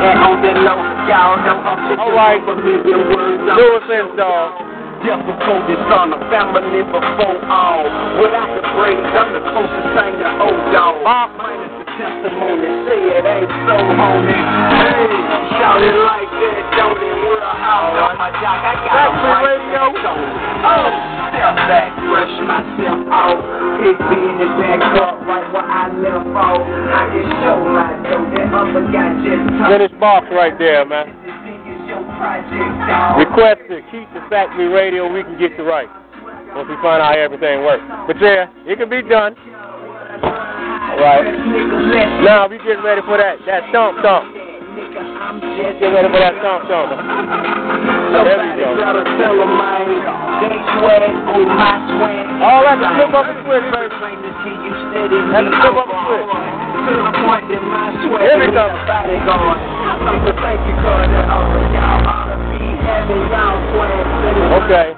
and on the low, y'all know I'm just all right. a million words. Lewis install. Difficult is on the family before all. Without the praise, I'm the closest thing to old dog. Minus the testimony, say it ain't so, homie. Hey, shout it like that, don't it? We're out on my jock, I got a radio. Oh, step back, brush myself off. Hit me in the back up right where I left off. I can show my dough, that other guy just Finish box right there, man. Request to keep the factory radio, we can get you right. Once we find out how everything works. But yeah, it can be done. All right. Now we getting ready for that thump. Get ready for that thump. There we go. Oh, that's a flip up and switch, baby. That's a flip up and switch. Here we go. Okay.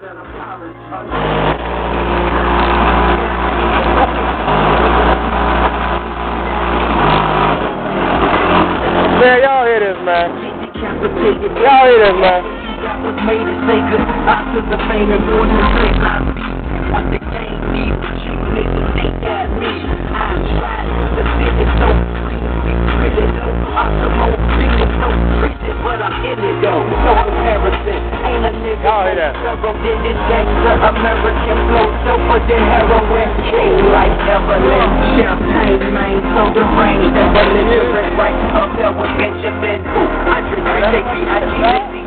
Man, y'all hear this, man. Y'all hear this, man. But I'm in it though, no comparison. Ain't a nigga did it American flow, so for the heroin. King like Evelyn, champagne, man, so the rain, never live right up there with Benjamin. I drink, take me, I keep it.